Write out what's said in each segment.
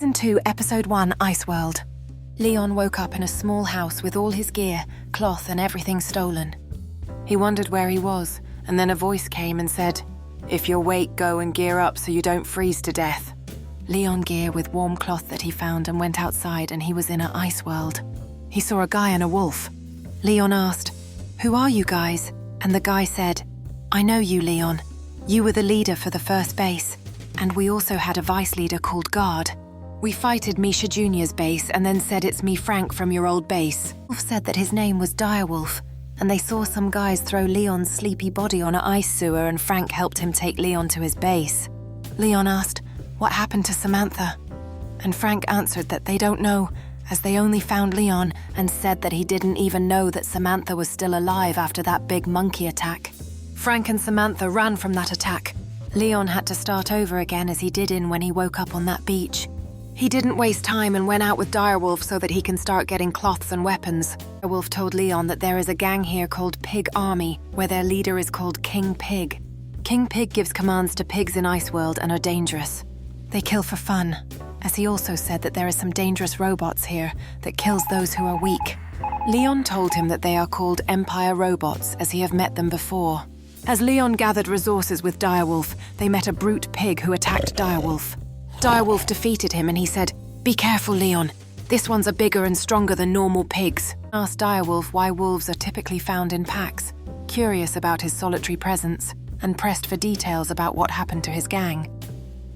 Season 2, Episode 1, Ice World. Leon woke up in a small house with all his gear, cloth and everything stolen. He wondered where he was, and then a voice came and said, "If you're awake, go and gear up so you don't freeze to death." Leon geared with warm cloth that he found and went outside, and he was in an ice world. He saw a guy and a wolf. Leon asked, "Who are you guys?" And the guy said, "I know you, Leon. You were the leader for the first base, and we also had a vice leader called Guard. We fighted Misha Jr.'s base and then said it's me, Frank, from your old base." Wolf said that his name was Direwolf, and they saw some guys throw Leon's sleepy body on an ice sewer, and Frank helped him take Leon to his base. Leon asked, "What happened to Samantha?" And Frank answered that they don't know, as they only found Leon and said that he didn't even know that Samantha was still alive after that big monkey attack. Frank and Samantha ran from that attack. Leon had to start over again as he did when he woke up on that beach. He didn't waste time and went out with Direwolf so that he can start getting cloths and weapons. Direwolf told Leon that there is a gang here called Pig Army, where their leader is called King Pig. King Pig gives commands to pigs in Ice World and are dangerous. They kill for fun, as he also said that there are some dangerous robots here that kills those who are weak. Leon told him that they are called Empire Robots, as he have met them before. As Leon gathered resources with Direwolf, they met a brute pig who attacked Direwolf. Direwolf defeated him and he said, "Be careful, Leon. This ones are bigger and stronger than normal pigs." Asked Direwolf why wolves are typically found in packs, curious about his solitary presence, and pressed for details about what happened to his gang.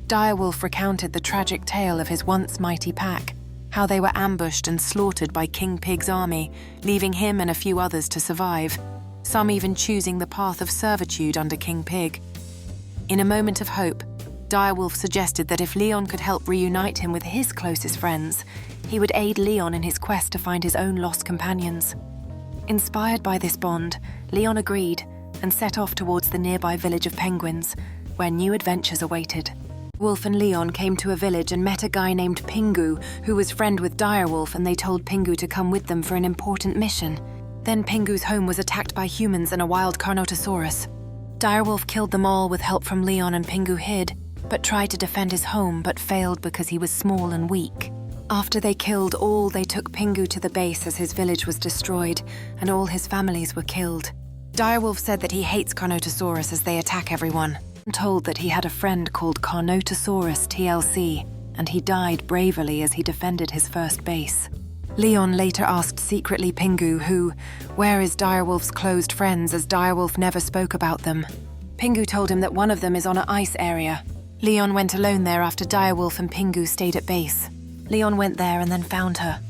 Direwolf recounted the tragic tale of his once mighty pack, how they were ambushed and slaughtered by King Pig's army, leaving him and a few others to survive, some even choosing the path of servitude under King Pig. In a moment of hope, Direwolf suggested that if Leon could help reunite him with his closest friends, he would aid Leon in his quest to find his own lost companions. Inspired by this bond, Leon agreed and set off towards the nearby village of penguins, where new adventures awaited. Wolf and Leon came to a village and met a guy named Pingu, who was friend with Direwolf, and they told Pingu to come with them for an important mission. Then Pingu's home was attacked by humans and a wild Carnotaurus. Direwolf killed them all with help from Leon, and Pingu hid, but tried to defend his home but failed because he was small and weak. After they killed all, they took Pingu to the base as his village was destroyed and all his families were killed. Direwolf said that he hates Carnotaurus as they attack everyone. Told that he had a friend called Carnotaurus TLC, and he died bravely as he defended his first base. Leon later asked secretly Pingu where is Direwolf's closed friends, as Direwolf never spoke about them. Pingu told him that one of them is on an ice area. Leon went alone there after Direwolf and Pingu stayed at base. Leon went there and then found her.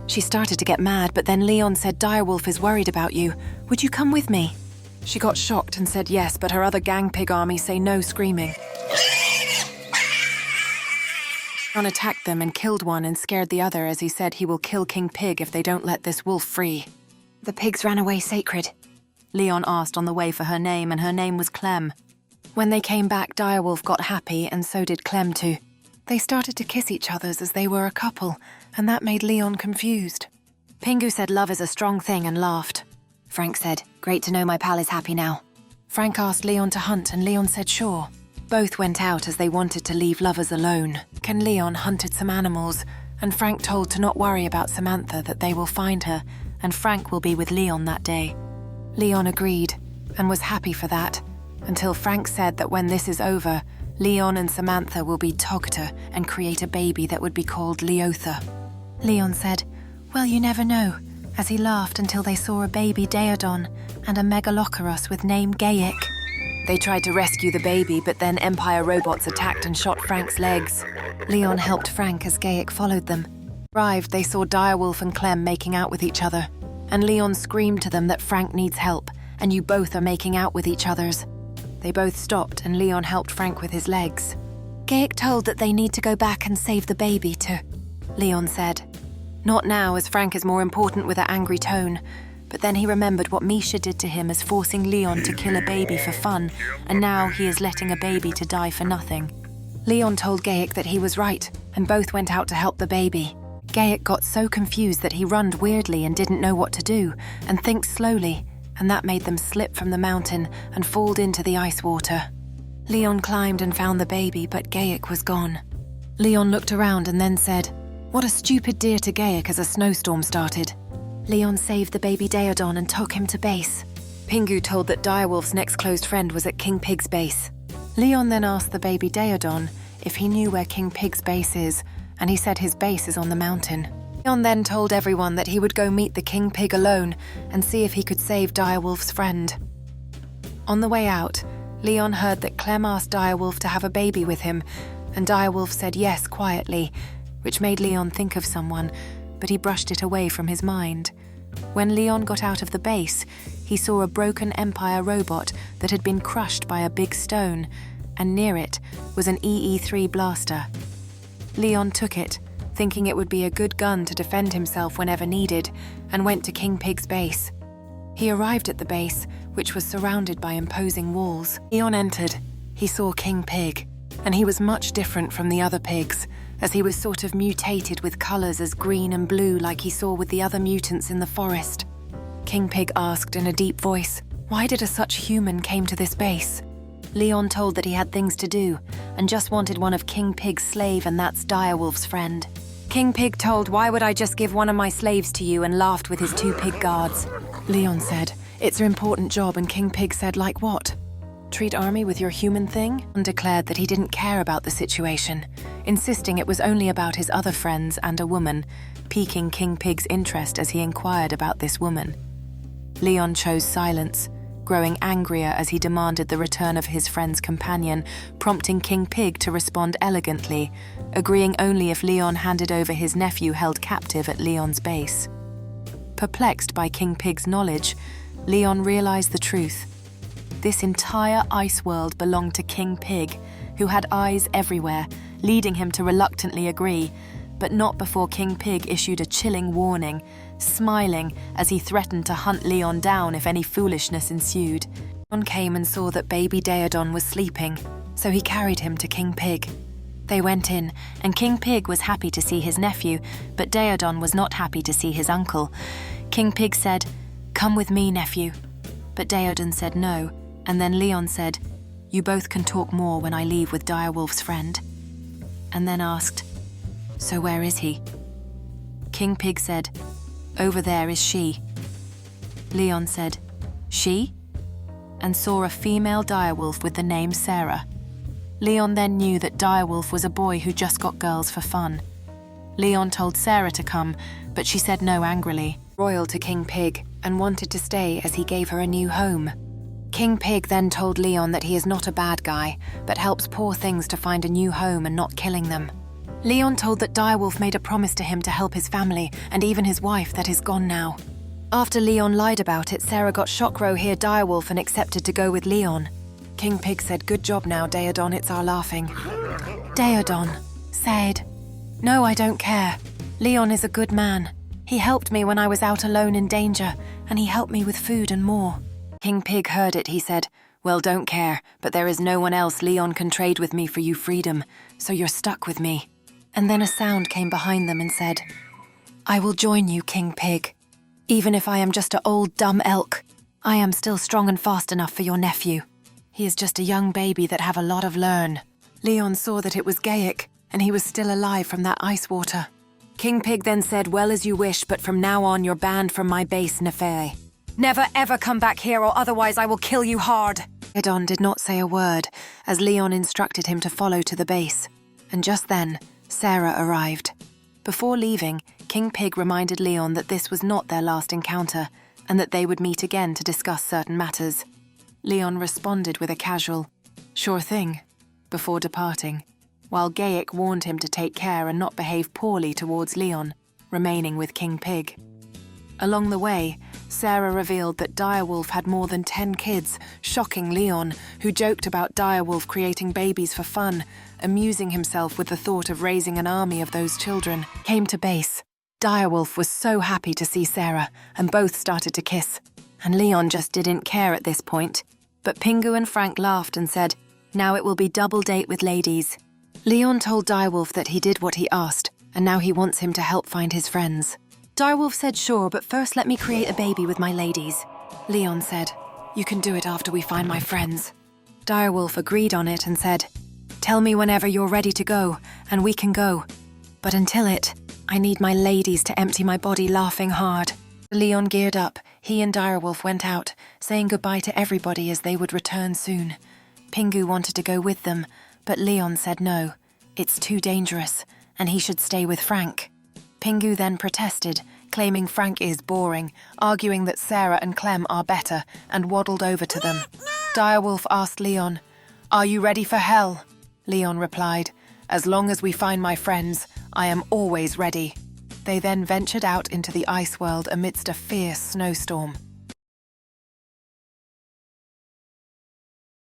She started to get mad, but then Leon said, "Direwolf is worried about you. Would you come with me?" She got shocked and said yes, but her other gang Pig Army say no, screaming. Leon attacked them and killed one and scared the other, as he said he will kill King Pig if they don't let this wolf free. "The pigs ran away sacred?" Leon asked on the way for her name, and her name was Clem. When they came back, Direwolf got happy, and so did Clem too. They started to kiss each other as they were a couple, and that made Leon confused. Pingu said love is a strong thing and laughed. Frank said, "Great to know my pal is happy now." Frank asked Leon to hunt, and Leon said sure. Both went out as they wanted to leave lovers alone. Leon hunted some animals, and Frank told to not worry about Samantha, that they will find her, and Frank will be with Leon that day. Leon agreed, and was happy for that, until Frank said that when this is over, Leon and Samantha will be Togta and create a baby that would be called Leotha. Leon said, "Well, you never know," as he laughed until they saw a baby Daedon and a Megalocaros with name Gaic. They tried to rescue the baby, but then Empire Robots attacked and shot Frank's legs. Leon helped Frank as Gaic followed them. Arrived, they saw Direwolf and Clem making out with each other, and Leon screamed to them that Frank needs help, and you both are making out with each other's. They both stopped, and Leon helped Frank with his legs. Gaic told that they need to go back and save the baby too, Leon said. Not now, as Frank is more important, with an angry tone. But then he remembered what Misha did to him as forcing Leon to kill a baby for fun, and now he is letting a baby to die for nothing. Leon told Gaic that he was right, and both went out to help the baby. Gaic got so confused that he runned weirdly and didn't know what to do, and think slowly, and that made them slip from the mountain and fall into the ice water. Leon climbed and found the baby, but Gaic was gone. Leon looked around and then said, "What a stupid deer to Gayak as a snowstorm started." Leon saved the baby Daeodon and took him to base. Pingu told that Direwolf's next closed friend was at King Pig's base. Leon then asked the baby Daeodon if he knew where King Pig's base is, and he said his base is on the mountain. Leon then told everyone that he would go meet the King Pig alone and see if he could save Direwolf's friend. On the way out, Leon heard that Clem asked Direwolf to have a baby with him, and Direwolf said yes quietly, which made Leon think of someone, but he brushed it away from his mind. When Leon got out of the base, he saw a broken Empire robot that had been crushed by a big stone, and near it was an EE-3 blaster. Leon took it, thinking it would be a good gun to defend himself whenever needed, and went to King Pig's base. He arrived at the base, which was surrounded by imposing walls. Leon entered. He saw King Pig, and he was much different from the other pigs, as he was sort of mutated with colours as green and blue like he saw with the other mutants in the forest. King Pig asked in a deep voice, why did a such human came to this base? Leon told that he had things to do, and just wanted one of King Pig's slave, and that's Direwolf's friend. King Pig told, why would I just give one of my slaves to you, and laughed with his 2 pig guards. Leon said, it's an important job, and King Pig said, like what? Treat Army with your human thing? And declared that he didn't care about the situation, insisting it was only about his other friends and a woman, piquing King Pig's interest as he inquired about this woman. Leon chose silence, growing angrier as he demanded the return of his friend's companion, prompting King Pig to respond elegantly, agreeing only if Leon handed over his nephew held captive at Leon's base. Perplexed by King Pig's knowledge, Leon realized the truth. This entire ice world belonged to King Pig, who had eyes everywhere, leading him to reluctantly agree, but not before King Pig issued a chilling warning, smiling as he threatened to hunt Leon down if any foolishness ensued. Leon came and saw that baby Daeodon was sleeping, so he carried him to King Pig. They went in, and King Pig was happy to see his nephew, but Daeodon was not happy to see his uncle. King Pig said, "Come with me, nephew." But Daeodon said no, and then Leon said, "You both can talk more when I leave with Direwolf's friend." And then asked, "So where is he?" King Pig said, "Over there is she." Leon said, "She?" and saw a female direwolf with the name Sarah. Leon then knew that Direwolf was a boy who just got girls for fun. Leon told Sarah to come, but she said no angrily, royal to King Pig, and wanted to stay as he gave her a new home. King Pig then told Leon that he is not a bad guy, but helps poor things to find a new home and not killing them. Leon told that Direwolf made a promise to him to help his family, and even his wife that is gone now. After Leon lied about it, Sarah got Shockrow hear Direwolf and accepted to go with Leon. King Pig said, "Good job now, Daeodon, it's our laughing." Daeodon said, "No, I don't care. Leon is a good man. He helped me when I was out alone in danger, and he helped me with food and more." King Pig heard it, he said, "Well, don't care, but there is no one else Leon can trade with me for you freedom, so you're stuck with me." And then a sound came behind them and said, "I will join you, King Pig. Even if I am just an old dumb elk, I am still strong and fast enough for your nephew. He is just a young baby that have a lot of learn." Leon saw that it was Gayak, and he was still alive from that ice water. King Pig then said, "Well, as you wish, but from now on you're banned from my base, Nefe. Never ever come back here, or otherwise I will kill you hard." Daeodon did not say a word, as Leon instructed him to follow to the base. And just then, Sarah arrived. Before leaving, King Pig reminded Leon that this was not their last encounter, and that they would meet again to discuss certain matters. Leon responded with a casual, "Sure thing," before departing, while Gayak warned him to take care and not behave poorly towards Leon, remaining with King Pig. Along the way, Sarah revealed that Direwolf had more than 10 kids, shocking Leon, who joked about Direwolf creating babies for fun, amusing himself with the thought of raising an army of those children. Came to base. Direwolf was so happy to see Sarah, and both started to kiss. And Leon just didn't care at this point. But Pingu and Frank laughed and said, "Now it will be double date with ladies." Leon told Direwolf that he did what he asked, and now he wants him to help find his friends. Direwolf said, "Sure, but first let me create a baby with my ladies." Leon said, "You can do it after we find my friends." Direwolf agreed on it and said, Tell me whenever you're ready to go, and we can go. But until it, I need my ladies to empty my body laughing hard." Leon geared up. He and Direwolf went out, saying goodbye to everybody as they would return soon. Pingu wanted to go with them, but Leon said no. It's too dangerous, and he should stay with Frank. Pingu then protested, claiming Frank is boring, arguing that Sarah and Clem are better, and waddled over to them. Direwolf asked Leon, "Are you ready for hell?" Leon replied, "As long as we find my friends, I am always ready." They then ventured out into the ice world amidst a fierce snowstorm.